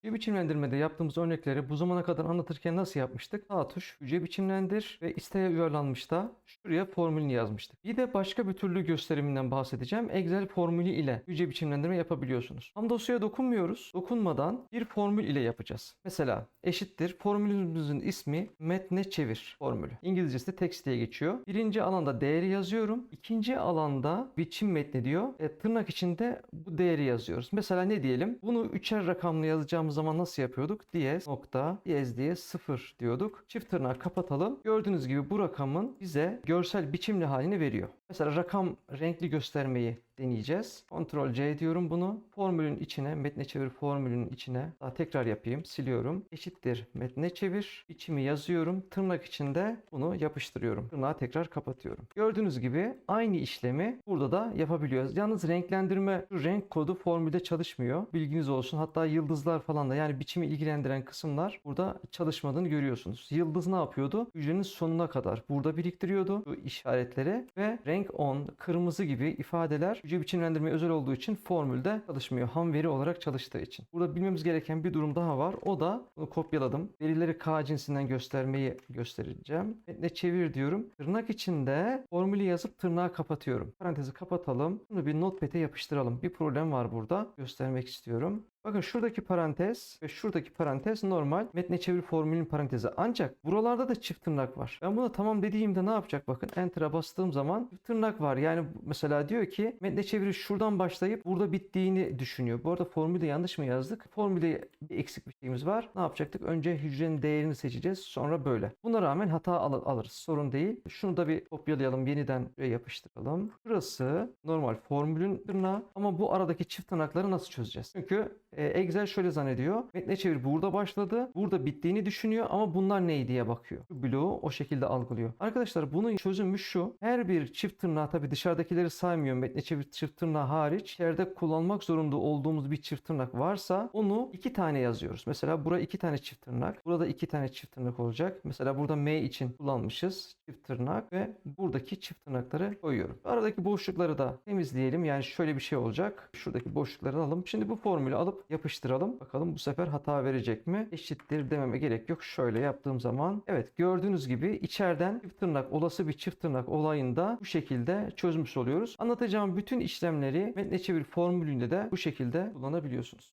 Hücre biçimlendirmede yaptığımız örnekleri bu zamana kadar anlatırken nasıl yapmıştık? Sağ tuş hücre biçimlendir ve isteğe uyarlanmışta şuraya formülünü yazmıştık. Bir de başka bir türlü gösteriminden bahsedeceğim. Excel formülü ile hücre biçimlendirme yapabiliyorsunuz. Tam dosyaya dokunmuyoruz. Dokunmadan bir formül ile yapacağız. Mesela eşittir formülümüzün ismi metne çevir formülü. İngilizcesi de text diye geçiyor. Birinci alanda değeri yazıyorum. İkinci alanda biçim metni diyor. Tırnak içinde bu değeri yazıyoruz. Mesela ne diyelim? Bunu üçer rakamlı yazacağımız zaman nasıl yapıyorduk? Diyez nokta diyez diye 0 diyorduk. Çift tırnağı kapatalım. Gördüğünüz gibi bu rakamın bize görsel biçimli halini veriyor. Mesela rakam renkli göstermeyi deneyeceğiz. Ctrl C diyorum bunu. Formülün içine, metne çevir formülünün içine daha tekrar yapayım. Siliyorum. Eşittir metne çevir. Biçimi yazıyorum. Tırnak içinde bunu yapıştırıyorum. Tırnağı tekrar kapatıyorum. Gördüğünüz gibi aynı işlemi burada da yapabiliyoruz. Yalnız renklendirme, şu renk kodu formülde çalışmıyor. Bilginiz olsun. Hatta yıldızlar falan da yani biçimi ilgilendiren kısımlar burada çalışmadığını görüyorsunuz. Yıldız ne yapıyordu? Hücrenin sonuna kadar burada biriktiriyordu bu işaretleri ve renk on, kırmızı gibi ifadeler hücre biçimlendirmeye özel olduğu için formülde çalışmıyor. Ham veri olarak çalıştığı için. Burada bilmemiz gereken bir durum daha var. O da bunu kopyaladım. Verileri K cinsinden göstermeyi göstereceğim. Metne çevir diyorum. Tırnak içinde formülü yazıp tırnağı kapatıyorum. Parantezi kapatalım. Bunu bir notepad'e yapıştıralım. Bir problem var burada. Göstermek istiyorum. Bakın şuradaki parantez ve şuradaki parantez normal metne çevir formülünün parantezi. Ancak buralarda da çift tırnak var. Ben buna tamam dediğimde ne yapacak? Bakın Enter'a bastığım zaman çift tırnak var. Yani mesela diyor ki metne çeviri şuradan başlayıp burada bittiğini düşünüyor. Bu arada formülde yanlış mı yazdık? Formülde bir eksik bir şeyimiz var. Ne yapacaktık? Önce hücrenin değerini seçeceğiz. Sonra böyle. Buna rağmen hata alırız. Sorun değil. Şunu da bir kopyalayalım. Yeniden yapıştıralım. Burası normal formülün tırnağı. Ama bu aradaki çift tırnakları nasıl çözeceğiz? Çünkü Excel şöyle zannediyor. Metne çevir burada başladı. Burada bittiğini düşünüyor ama bunlar ne diye bakıyor. Şu bloğu o şekilde algılıyor. Arkadaşlar bunun çözümü şu. Her bir çift tırnağı tabi dışarıdakileri saymıyorum. Metne çevir çift tırnağı hariç. İçeride kullanmak zorunda olduğumuz bir çift tırnak varsa onu iki tane yazıyoruz. Mesela buraya iki tane çift tırnak. Burada iki tane çift tırnak olacak. Mesela burada M için kullanmışız. Çift tırnak ve buradaki çift tırnakları koyuyorum. Aradaki boşlukları da temizleyelim. Yani şöyle bir şey olacak. Şuradaki boşlukları alalım. Şimdi bu formülü alıp yapıştıralım. Bakalım bu sefer hata verecek mi? Eşittir dememe gerek yok. Şöyle yaptığım zaman evet gördüğünüz gibi içeriden çift tırnak olası bir çift tırnak olayında bu şekilde çözmüş oluyoruz. Anlatacağım bütün işlemleri metne çevir formülünde de bu şekilde kullanabiliyorsunuz.